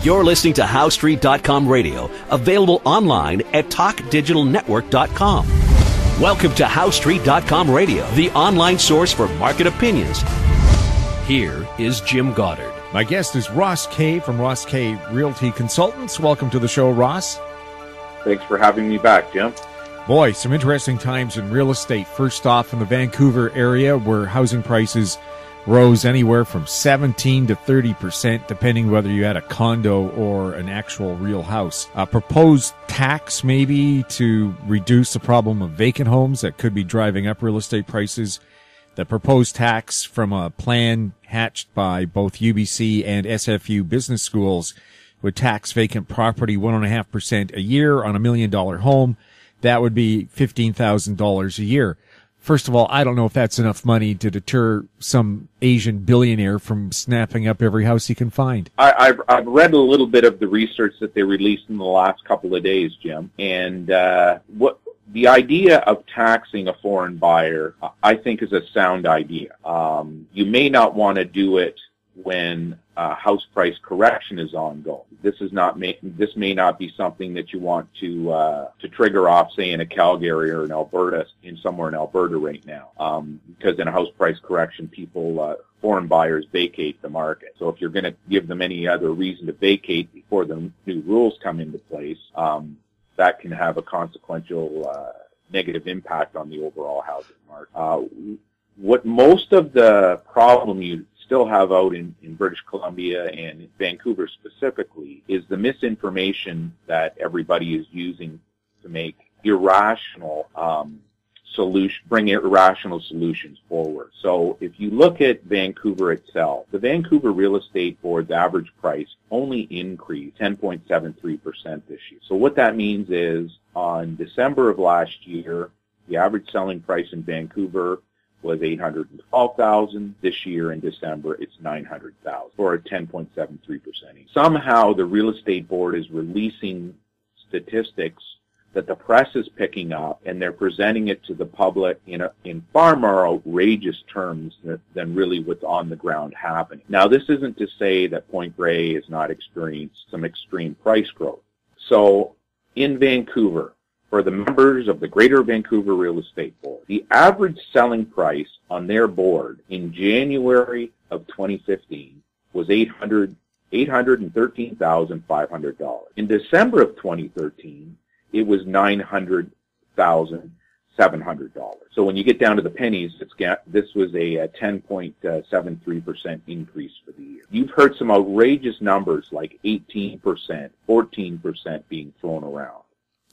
You're listening to HowStreet.com radio, available online at TalkDigitalNetwork.com. Welcome to HowStreet.com radio, the online source for market opinions. Here is Jim Goddard. My guest is Ross Kay from Ross Kay Realty Consultants. Welcome to the show, Ross. Thanks for having me back, Jim. Boy, some interesting times in real estate. First off, in the Vancouver area, where housing prices rose anywhere from 17 to 30%, depending whether you had a condo or an actual real house. A proposed tax, maybe, to reduce the problem of vacant homes that could be driving up real estate prices. The proposed tax from a plan hatched by both UBC and SFU business schools would tax vacant property 1.5% a year on $1 million home. That would be $15,000 a year. First of all, I don't know if that's enough money to deter some Asian billionaire from snapping up every house he can find. I've read a little bit of the research that they released in the last couple of days, Jim, and what the idea of taxing a foreign buyer, I think, is a sound idea. You may not want to do it when house price correction is ongoing. This may not be something that you want to trigger off, say, in a Calgary or in Alberta, somewhere in Alberta right now, because in a house price correction, foreign buyers vacate the market. So if you're going to give them any other reason to vacate before the new rules come into place, that can have a consequential negative impact on the overall housing market. What most of the problem you still have out in British Columbia and in Vancouver specifically is the misinformation that everybody is using to make bring irrational solutions forward. So if you look at Vancouver itself, the Vancouver Real Estate Board's average price only increased 10.73% this year. So what that means is on December of last year, the average selling price in Vancouver was $812,000. This year in December, it's $900,000, or a 10.73%. Somehow the real estate board is releasing statistics that the press is picking up, and they're presenting it to the public in far more outrageous terms than really what's on the ground happening. Now, this isn't to say that Point Grey has not experienced some extreme price growth. So in Vancouver, for the members of the Greater Vancouver Real Estate Board, the average selling price on their board in January of 2015 was $813,500. In December of 2013, it was $900,700. So when you get down to the pennies, this was a 10.73% increase for the year. You've heard some outrageous numbers like 18%, 14% being thrown around.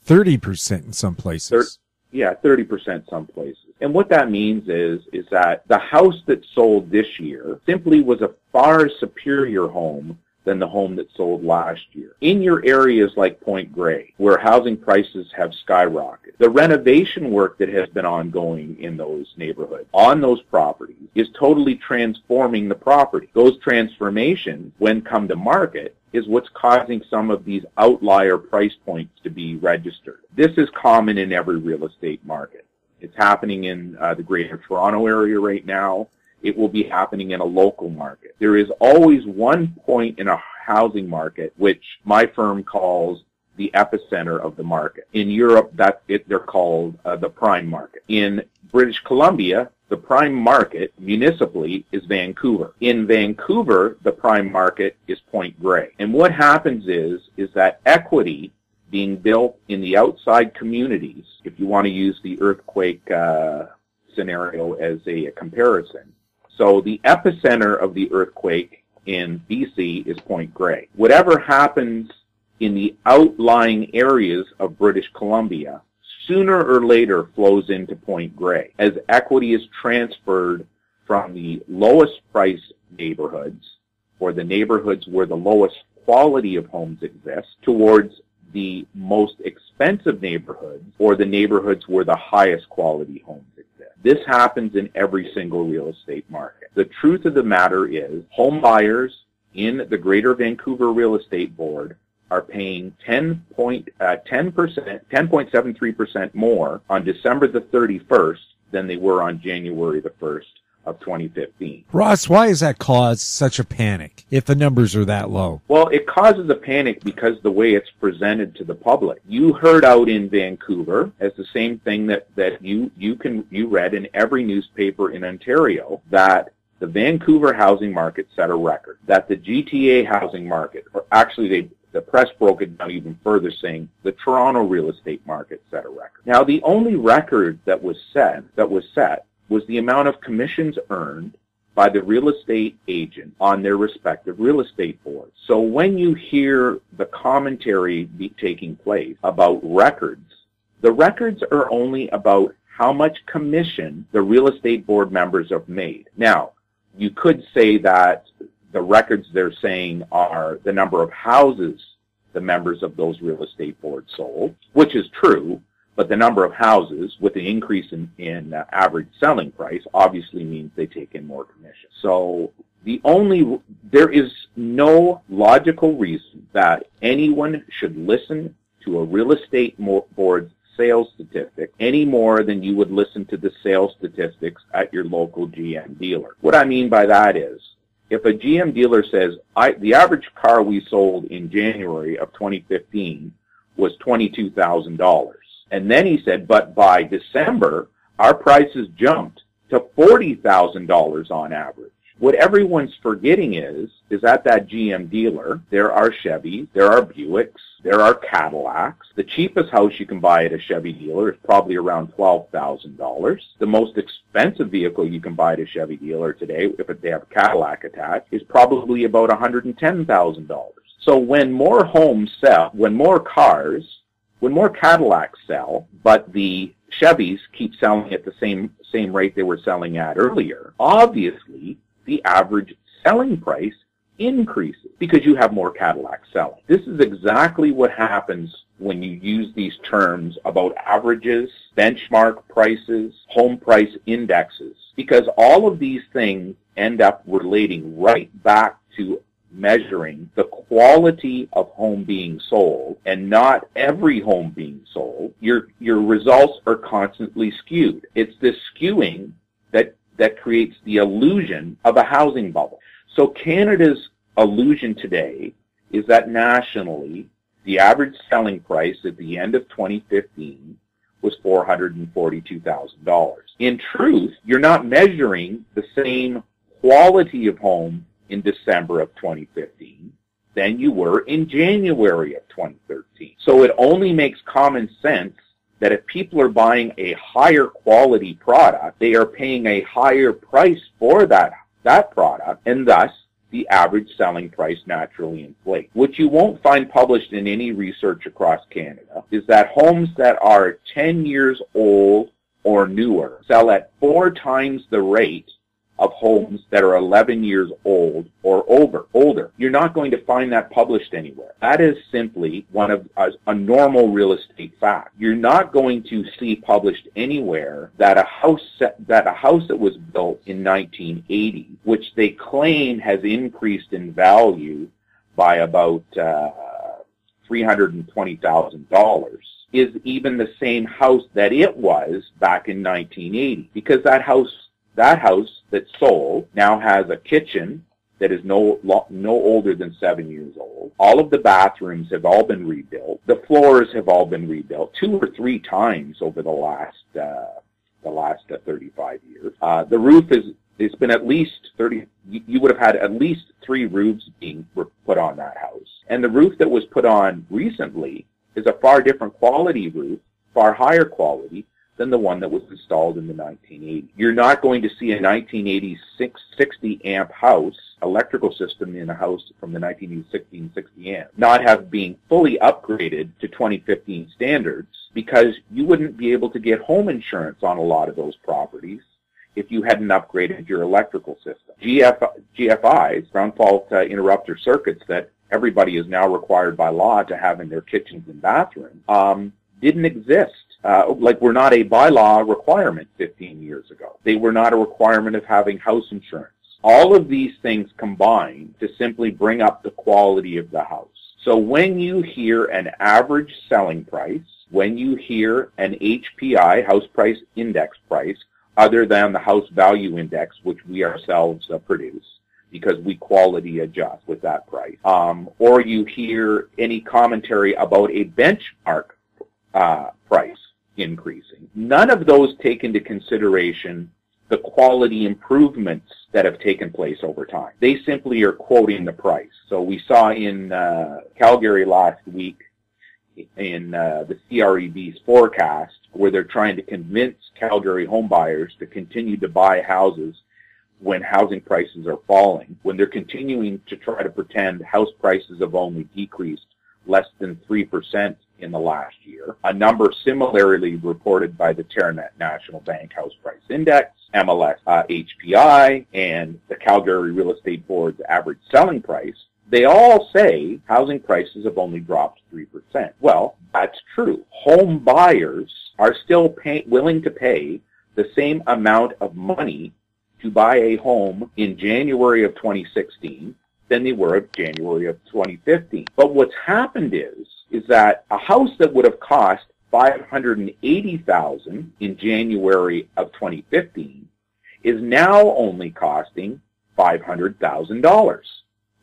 30% in some places. 30% some places. And what that means is that the house that sold this year simply was a far superior home than the home that sold last year. In your areas like Point Grey, where housing prices have skyrocketed, the renovation work that has been ongoing in those neighborhoods, on those properties, is totally transforming the property. Those transformations, when come to market, is what's causing some of these outlier price points to be registered. This is common in every real estate market. It's happening in the Greater Toronto area right now. It will be happening in a local market. There is always one point in a housing market which my firm calls the epicenter of the market. In Europe, they're called the prime market. In British Columbia, the prime market municipally is Vancouver. In Vancouver, the prime market is Point Grey. And what happens is that equity being built in the outside communities, if you want to use the earthquake scenario as a comparison. So the epicenter of the earthquake in BC is Point Grey. Whatever happens in the outlying areas of British Columbia sooner or later flows into Point Grey as equity is transferred from the lowest price neighborhoods, or the neighborhoods where the lowest quality of homes exist, towards the most expensive neighborhoods, or the neighborhoods where the highest quality homes exist. This happens in every single real estate market. The truth of the matter is home buyers in the Greater Vancouver Real Estate Board are paying 10.73% more on December the 31st than they were on January the 1st of 2015. Ross, why has that caused such a panic if the numbers are that low? Well, it causes a panic because the way it's presented to the public. You heard out in Vancouver as the same thing that you read in every newspaper in Ontario, that the Vancouver housing market set a record, that the GTA housing market, or actually the press broke it down even further, saying the Toronto real estate market set a record. Now, the only record that was set was the amount of commissions earned by the real estate agent on their respective real estate boards. So when you hear the commentary taking place about records, the records are only about how much commission the real estate board members have made. Now, you could say that the records they're saying are the number of houses the members of those real estate boards sold, which is true, but the number of houses with the increase in average selling price obviously means they take in more commission. So there is no logical reason that anyone should listen to a real estate board's sales statistic any more than you would listen to the sales statistics at your local GM dealer. What I mean by that is, if a GM dealer says, the average car we sold in January of 2015 was $22,000, and then he said, but by December, our prices jumped to $40,000 on average. What everyone's forgetting is at that GM dealer, there are Chevys, there are Buicks, there are Cadillacs. The cheapest house you can buy at a Chevy dealer is probably around $12,000. The most expensive vehicle you can buy at a Chevy dealer today, if they have a Cadillac attached, is probably about $110,000. So when more homes sell, when more Cadillacs sell, but the Chevys keep selling at the same rate they were selling at earlier, obviously the average selling price increases because you have more Cadillacs selling. This is exactly what happens when you use these terms about averages, benchmark prices, home price indexes, because all of these things end up relating right back to measuring the quality of home being sold and not every home being sold. Your results are constantly skewed. It's this skewing that creates the illusion of a housing bubble. So Canada's illusion today is that nationally, the average selling price at the end of 2015 was $442,000. In truth, you're not measuring the same quality of home in December of 2015 than you were in January of 2013. So it only makes common sense that if people are buying a higher quality product, they are paying a higher price for that product, and thus the average selling price naturally inflates. What you won't find published in any research across Canada is that homes that are 10 years old or newer sell at 4 times the rate of homes that are 11 years old or older. You're not going to find that published anywhere. That is simply one of a normal real estate fact. You're not going to see published anywhere that a house that was built in 1980, which they claim has increased in value by about $320,000, is even the same house that it was back in 1980, because that house that sold now has a kitchen that is no older than 7 years old. All of the bathrooms have all been rebuilt. The floors have all been rebuilt 2 or 3 times over the last 35 years. The roof it's been at least 30. You would have had at least 3 roofs being put on that house. And the roof that was put on recently is a far different quality roof, far higher quality than the one that was installed in the 1980s. You're not going to see a 1986 60 amp house, electrical system in a house from the 1960 amp, not have been fully upgraded to 2015 standards, because you wouldn't be able to get home insurance on a lot of those properties if you hadn't upgraded your electrical system. GFIs, ground fault interrupter circuits, that everybody is now required by law to have in their kitchens and bathrooms, didn't exist. Were not a bylaw requirement 15 years ago. They were not a requirement of having house insurance. All of these things combine to simply bring up the quality of the house. So when you hear an average selling price, when you hear an HPI, house price index price, other than the house value index, which we ourselves produce, because we quality adjust with that price, or you hear any commentary about a benchmark price increasing. None of those take into consideration the quality improvements that have taken place over time. They simply are quoting the price. So we saw in Calgary last week in the CREB's forecast where they're trying to convince Calgary home buyers to continue to buy houses when housing prices are falling, when they're continuing to try to pretend house prices have only decreased less than 3% in the last year. A number similarly reported by the Terranet National Bank House Price Index, MLS HPI, and the Calgary Real Estate Board's average selling price. They all say housing prices have only dropped 3%. Well, that's true. Home buyers are still willing to pay the same amount of money to buy a home in January of 2016 than they were in January of 2015. But what's happened is that a house that would have cost $580,000 in January of 2015 is now only costing $500,000,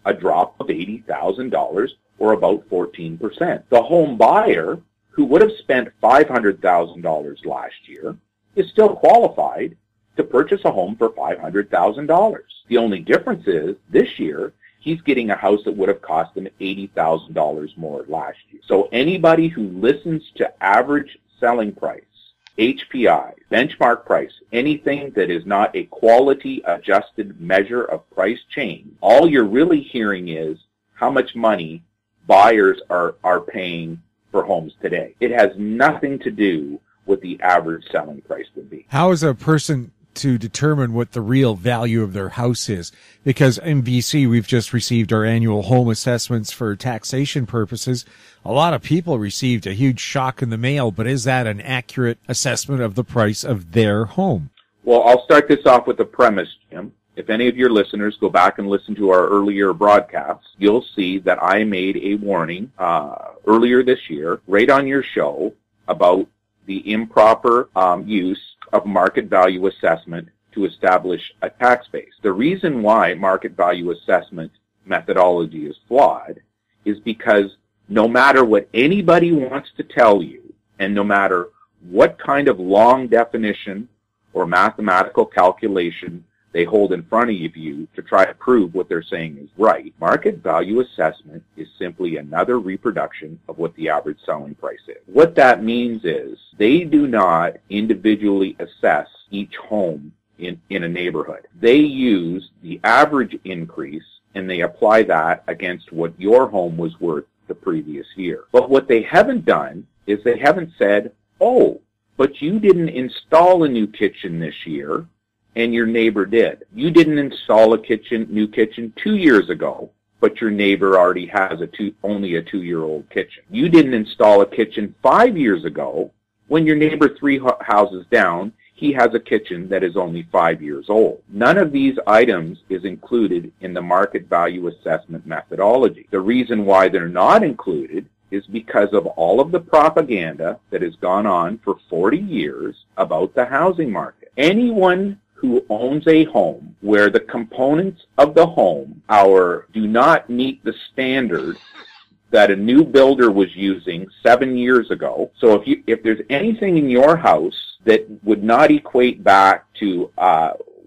a drop of $80,000 or about 14%. The home buyer who would have spent $500,000 last year is still qualified to purchase a home for $500,000. The only difference is this year he's getting a house that would have cost him $80,000 more last year. So anybody who listens to average selling price, HPI, benchmark price, anything that is not a quality adjusted measure of price change, all you're really hearing is how much money buyers are paying for homes today. It has nothing to do with the average selling price would be. How is a person to determine what the real value of their house is? Because in BC, we've just received our annual home assessments for taxation purposes. A lot of people received a huge shock in the mail, but is that an accurate assessment of the price of their home? Well, I'll start this off with a premise, Jim. If any of your listeners go back and listen to our earlier broadcasts, you'll see that I made a warning earlier this year, right on your show, about the improper use of market value assessment to establish a tax base. The reason why market value assessment methodology is flawed is because no matter what anybody wants to tell you, and no matter what kind of long definition or mathematical calculation they hold in front of you to try to prove what they're saying is right, market value assessment is simply another reproduction of what the average selling price is. What that means is they do not individually assess each home in a neighborhood. They use the average increase and they apply that against what your home was worth the previous year. But what they haven't done is they haven't said, oh, but you didn't install a new kitchen this year, and your neighbor did. You didn't install a new kitchen 2 years ago, but your neighbor already has only a 2-year-old kitchen. You didn't install a kitchen 5 years ago, when your neighbor 3 houses down, he has a kitchen that is only 5 years old. None of these items is included in the market value assessment methodology. The reason why they're not included is because of all of the propaganda that has gone on for 40 years about the housing market. Anyone who owns a home where the components of the home do not meet the standard that a new builder was using 7 years ago. So if there's anything in your house that would not equate back to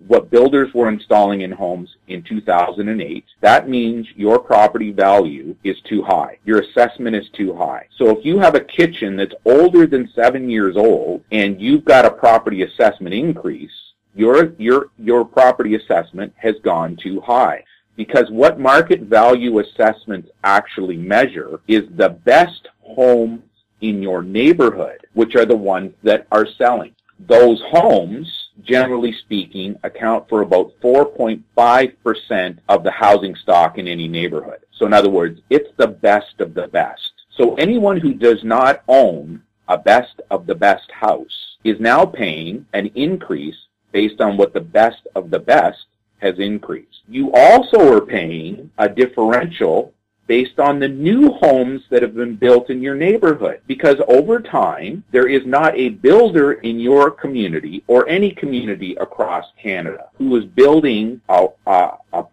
what builders were installing in homes in 2008, that means your property value is too high. Your assessment is too high. So if you have a kitchen that's older than 7 years old and you've got a property assessment increase, your property assessment has gone too high. Because what market value assessments actually measure is the best homes in your neighborhood, which are the ones that are selling. Those homes, generally speaking, account for about 4.5% of the housing stock in any neighborhood. So in other words, it's the best of the best. So anyone who does not own a best of the best house is now paying an increase based on what the best of the best has increased. You also are paying a differential based on the new homes that have been built in your neighborhood. Because over time, there is not a builder in your community or any community across Canada who is building a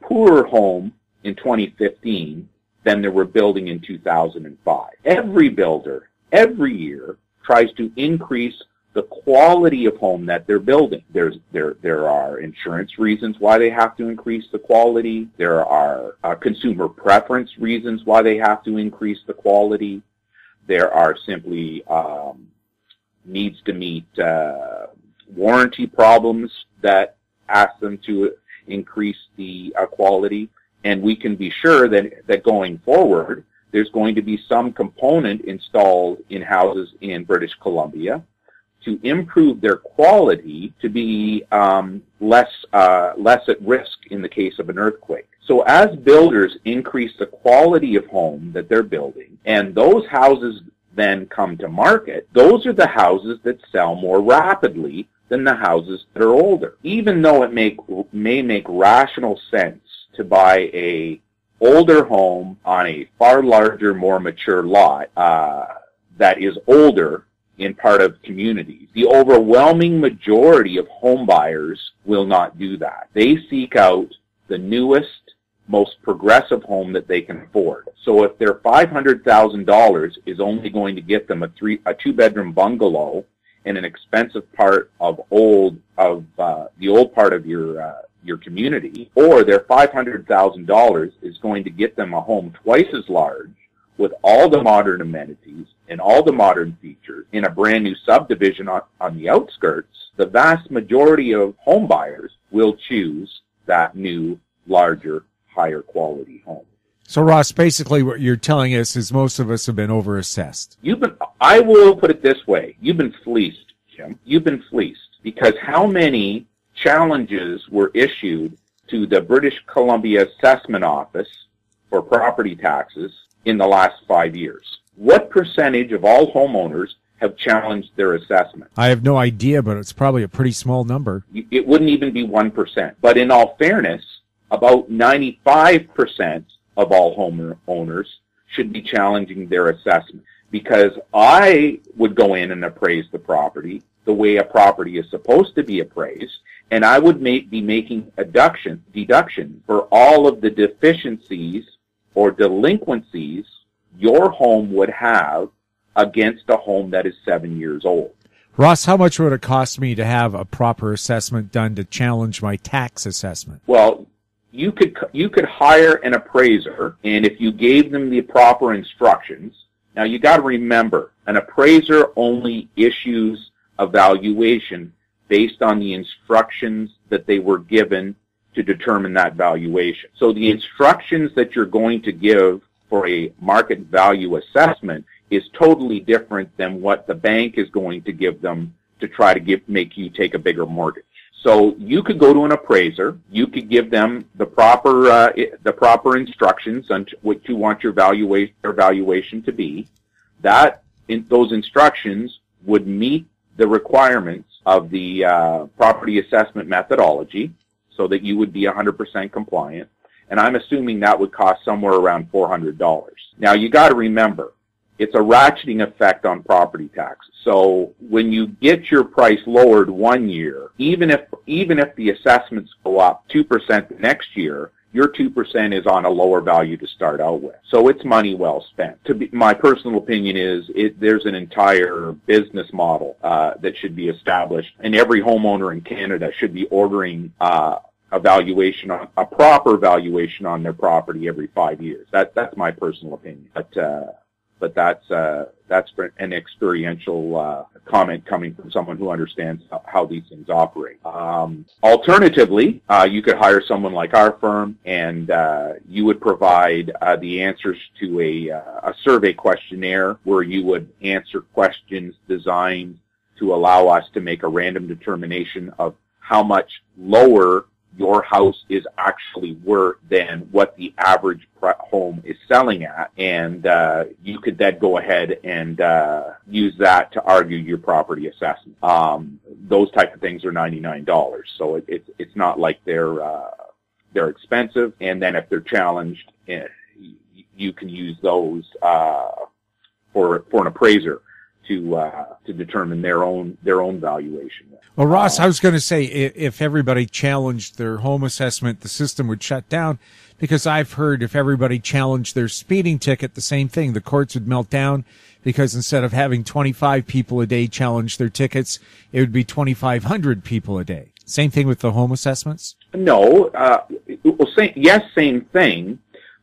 poorer home in 2015 than they were building in 2005. Every builder, every year, tries to increase the quality of home that they're building. There are insurance reasons why they have to increase the quality. There are consumer preference reasons why they have to increase the quality. There are simply needs to meet warranty problems that ask them to increase the quality. And we can be sure that going forward, there's going to be some component installed in houses in British Columbia to improve their quality to be less at risk in the case of an earthquake. So as builders increase the quality of home that they're building, and those houses then come to market, those are the houses that sell more rapidly than the houses that are older. Even though it may make rational sense to buy a older home on a far larger, more mature lot that is older in part of communities, the overwhelming majority of home buyers will not do that. They seek out the newest, most progressive home that they can afford. So if their $500,000 is only going to get them a two-bedroom bungalow in an expensive part of the old part of your community, or their $500,000 is going to get them a home twice as large with all the modern amenities and all the modern features in a brand new subdivision on the outskirts, the vast majority of home buyers will choose that new, larger, higher quality home. So, Ross, basically what you're telling us is most of us have been overassessed. I will put it this way. You've been fleeced, Jim. You've been fleeced, because how many challenges were issued to the British Columbia Assessment Office for property taxes in the last 5 years? What percentage of all homeowners have challenged their assessment? I have no idea, but it's probably a pretty small number. It wouldn't even be 1%. But in all fairness, about 95% of all homeowners should be challenging their assessment, because I would go in and appraise the property the way a property is supposed to be appraised, and I would be making a deduction for all of the deficiencies or delinquencies your home would have against a home that is 7 years old. Ross, how much would it cost me to have a proper assessment done to challenge my tax assessment? Well, you could hire an appraiser, and if you gave them the proper instructions. Now, you got to remember, an appraiser only issues a valuation based on the instructions that they were given to determine that valuation. So the instructions that you're going to give for a market value assessment is totally different than what the bank is going to give them to try to make you take a bigger mortgage. So you could go to an appraiser, you could give them the proper instructions on what you want your valuation to be. Those instructions would meet the requirements of the property assessment methodology, so that you would be 100% compliant. And I'm assuming that would cost somewhere around $400. Now, you got to remember, it's a ratcheting effect on property taxes. So when you get your price lowered 1 year, even if the assessments go up 2% next year, your 2% is on a lower value to start out with. So it's money well spent. My personal opinion is there's an entire business model that should be established, and every homeowner in Canada should be ordering a proper valuation on their property every 5 years. That's my personal opinion. But that's an experiential comment coming from someone who understands how these things operate. Alternatively, you could hire someone like our firm, and you would provide the answers to a survey questionnaire where you would answer questions designed to allow us to make a random determination of how much lower your house is actually worth than what the average home is selling at, and you could then go ahead and use that to argue your property assessment. Those type of things are $99, so it's not like they're expensive. And then if they're challenged, you can use those for an appraiser to determine their own valuation. Well, Ross, I was going to say, if everybody challenged their home assessment, the system would shut down, because I've heard if everybody challenged their speeding ticket, the same thing, the courts would melt down, because instead of having 25 people a day challenge their tickets, it would be 2,500 people a day. Same thing with the home assessments? No, same thing,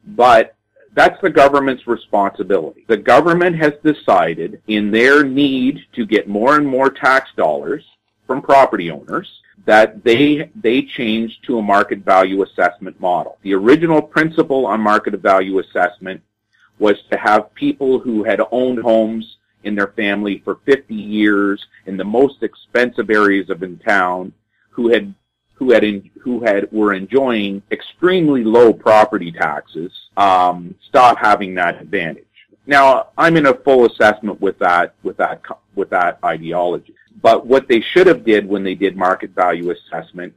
but that's the government's responsibility. The government has decided, in their need to get more and more tax dollars from property owners, that they changed to a market value assessment model. The original principle on market value assessment was to have people who had owned homes in their family for 50 years in the most expensive areas of in town, who were enjoying extremely low property taxes, stop having that advantage. Now, I'm in a full assessment with that ideology. But what they should have did when they did market value assessment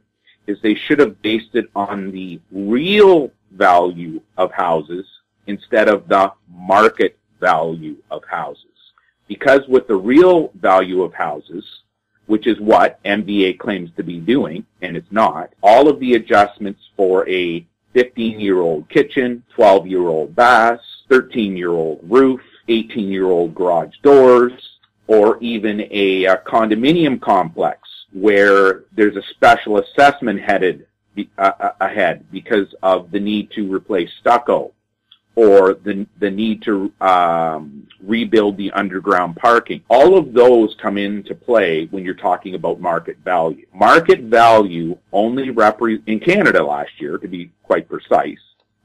is they should have based it on the real value of houses instead of the market value of houses. Because with the real value of houses, which is what MVA claims to be doing, and it's not, all of the adjustments for a 15-year-old kitchen, 12-year-old bath, 13-year-old roof, 18-year-old garage doors, or even a condominium complex where there's a special assessment ahead because of the need to replace stucco, or the need to rebuild the underground parking. All of those come into play when you're talking about market value. Market value only in Canada last year, to be quite precise,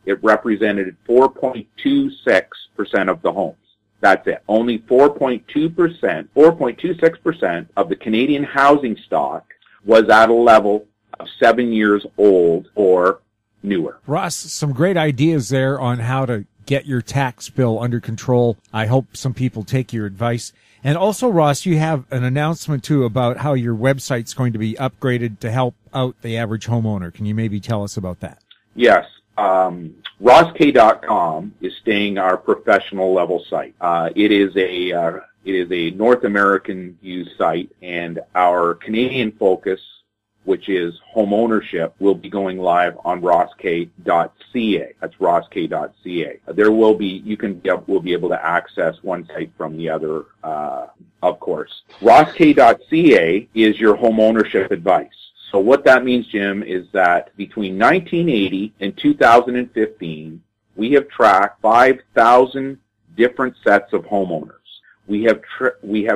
it represented 4.26% of the homes. That's it. Only 4.26% of the Canadian housing stock was at a level of 7 years old or newer. Ross, some great ideas there on how to get your tax bill under control. I hope some people take your advice. And also, Ross, you have an announcement too about how your website's going to be upgraded to help out the average homeowner. Can you maybe tell us about that? Yes. RossK.com is staying our professional level site. It is a North American used site, and our Canadian focus, which is home ownership, will be going live on RossK.ca. That's RossK.ca. We'll be able to access one site from the other, of course. RossK.ca is your home ownership advice. So what that means, Jim, is that between 1980 and 2015, we have tracked 5,000 different sets of homeowners. We have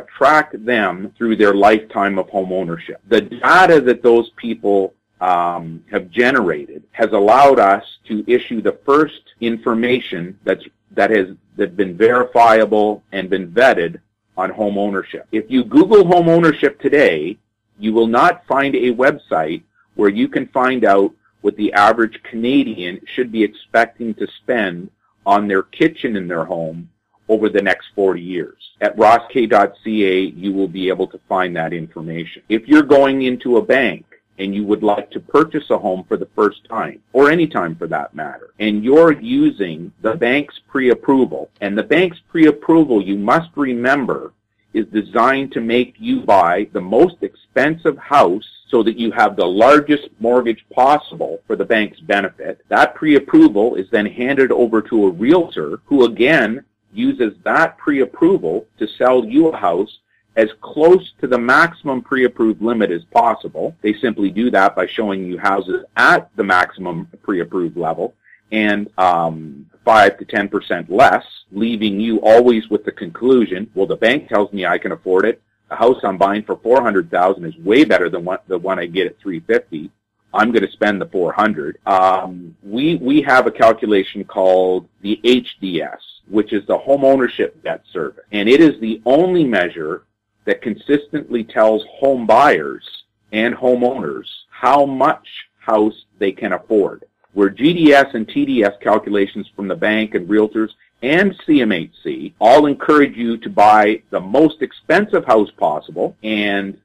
tracked them through their lifetime of home ownership. The data that those people have generated has allowed us to issue the first information that has been verifiable and been vetted on home ownership. If you Google home ownership today, you will not find a website where you can find out what the average Canadian should be expecting to spend on their kitchen in their home over the next 40 years. At RossK.ca, you will be able to find that information. If you're going into a bank and you would like to purchase a home for the first time, or any time for that matter, and you're using the bank's pre-approval, and the bank's pre-approval, you must remember, is designed to make you buy the most expensive house so that you have the largest mortgage possible for the bank's benefit. That pre-approval is then handed over to a realtor who again uses that pre-approval to sell you a house as close to the maximum pre-approved limit as possible. They simply do that by showing you houses at the maximum pre-approved level and 5 to 10% less, leaving you always with the conclusion, well, the bank tells me I can afford it. The house I'm buying for $400,000 is way better than the one I get at $350,000. I'm going to spend the $400,000. We have a calculation called the HDS, which is the Home Ownership Debt Service, and it is the only measure that consistently tells home buyers and homeowners how much house they can afford. Where GDS and TDS calculations from the bank and realtors and CMHC all encourage you to buy the most expensive house possible, and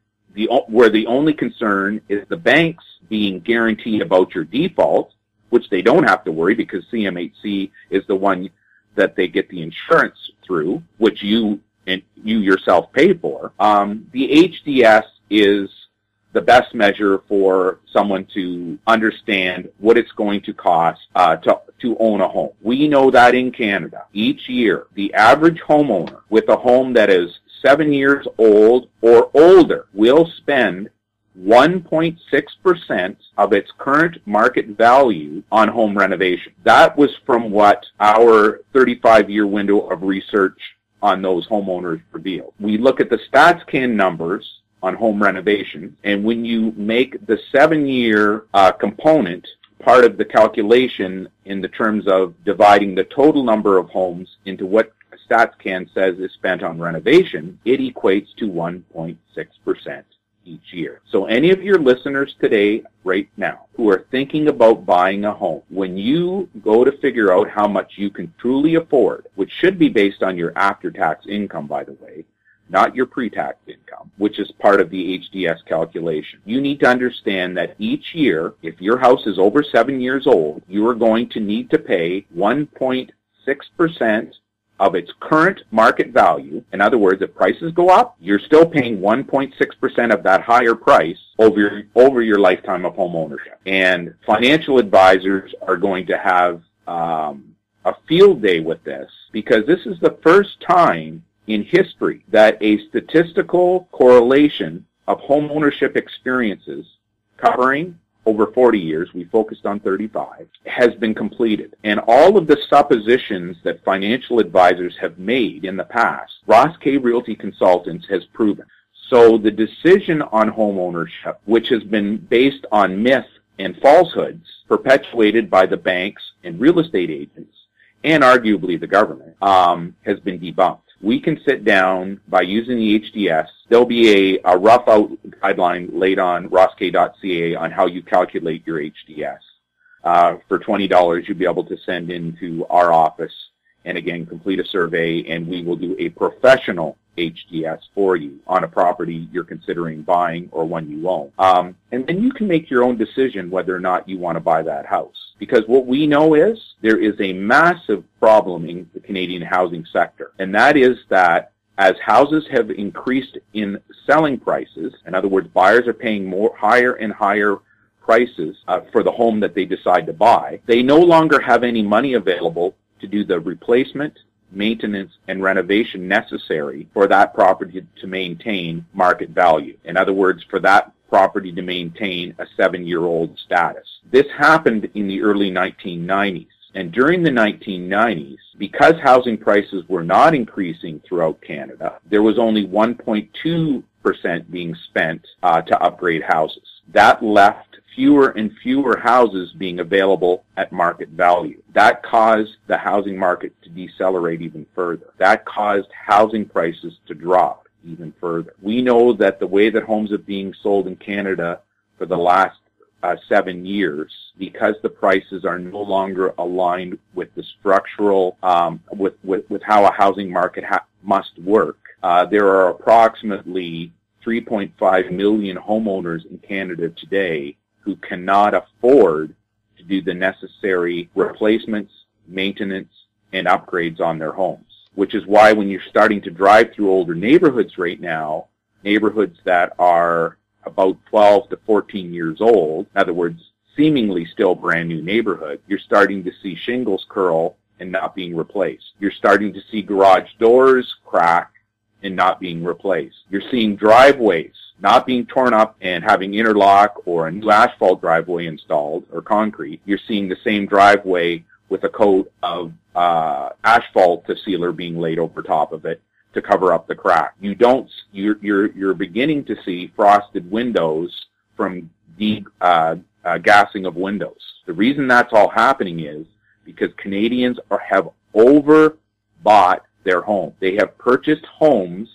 where the only concern is the banks being guaranteed about your default, which they don't have to worry because CMHC is the one that they get the insurance through, which you yourself pay for. The HDS is the best measure for someone to understand what it's going to cost to own a home. We know that in Canada, each year, the average homeowner with a home that is 7 years old or older will spend 1.6% of its current market value on home renovation. That was from what our 35-year window of research on those homeowners revealed. We look at the StatsCan numbers on home renovation, and when you make the 7-year component part of the calculation in the terms of dividing the total number of homes into what StatsCan says is spent on renovation, it equates to 1.6% each year. So any of your listeners today, right now, who are thinking about buying a home, when you go to figure out how much you can truly afford, which should be based on your after-tax income, by the way, not your pre-tax income, which is part of the HDS calculation. You need to understand that each year, if your house is over 7 years old, you are going to need to pay 1.6% of its current market value. In other words, if prices go up, you're still paying 1.6% of that higher price over your lifetime of home ownership. And financial advisors are going to have a field day with this, because this is the first time in history that a statistical correlation of home ownership experiences covering over 40 years, we focused on 35, has been completed. And all of the suppositions that financial advisors have made in the past, Ross K. Realty Consultants has proven. So the decision on home ownership, which has been based on myth and falsehoods perpetuated by the banks and real estate agents, and arguably the government, has been debunked. We can sit down by using the HDS. There'll be a rough out guideline laid on rossk.ca on how you calculate your HDS. For $20, you'll be able to send into our office and, again, complete a survey, and we will do a professional HDS for you on a property you're considering buying or one you own. And then you can make your own decision whether or not you want to buy that house. Because what we know is there is a massive problem in the Canadian housing sector, and that is that as houses have increased in selling prices, in other words, buyers are paying higher and higher prices for the home that they decide to buy, they no longer have any money available to do the replacement, maintenance, and renovation necessary for that property to maintain market value. In other words, for that property to maintain a 7-year-old status. This happened in the early 1990s. And during the 1990s, because housing prices were not increasing throughout Canada, there was only 1.2% being spent to upgrade houses. That left fewer and fewer houses being available at market value. That caused the housing market to decelerate even further. That caused housing prices to drop even further. We know that the way that homes are being sold in Canada for the last 7 years, because the prices are no longer aligned with the structural, with how a housing market must work, there are approximately 3.5 million homeowners in Canada today who cannot afford to do the necessary replacements, maintenance, and upgrades on their homes. Which is why when you're starting to drive through older neighborhoods right now, neighborhoods that are about 12 to 14 years old, in other words, seemingly still brand new neighborhood, you're starting to see shingles curl and not being replaced. You're starting to see garage doors crack and not being replaced. You're seeing driveways not being torn up and having interlock or a new asphalt driveway installed or concrete. You're seeing the same driveway with a coat of asphalt to sealer being laid over top of it to cover up the crack. You're beginning to see frosted windows from gassing of windows. The reason that's all happening is because Canadians have overbought their home. They have purchased homes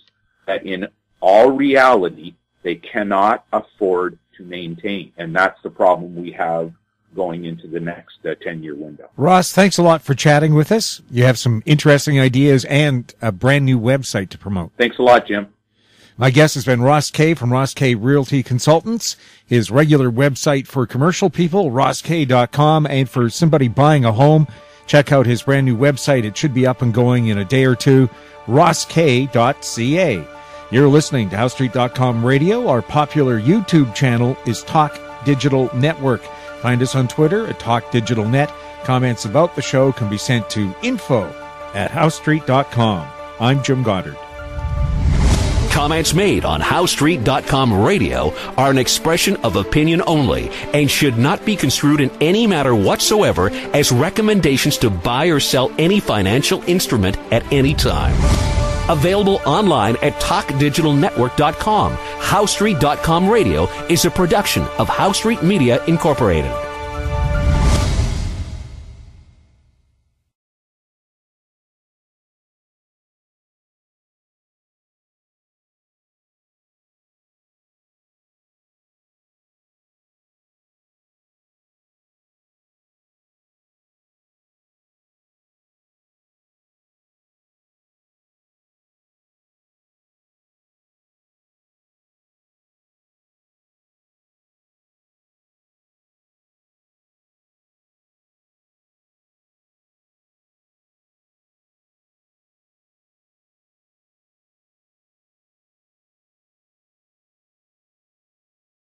that in all reality they cannot afford to maintain, and that's the problem we have going into the next 10-year window. Ross, thanks a lot for chatting with us. You have some interesting ideas and a brand new website to promote. Thanks a lot, Jim. My guest has been Ross Kay from Ross Kay Realty Consultants. His regular website for commercial people, rosskay.com, and for somebody buying a home, check out his brand new website. It should be up and going in a day or two, rosskay.ca. You're listening to HoweStreet.com Radio. Our popular YouTube channel is Talk Digital Network. Find us on Twitter at Talk Digital Net. Comments about the show can be sent to info@HoweStreet.com. I'm Jim Goddard. Comments made on HoweStreet.com Radio are an expression of opinion only and should not be construed in any matter whatsoever as recommendations to buy or sell any financial instrument at any time. Available online at TalkDigitalNetwork.com. HoweStreet.com Radio is a production of HoweStreet Media Incorporated.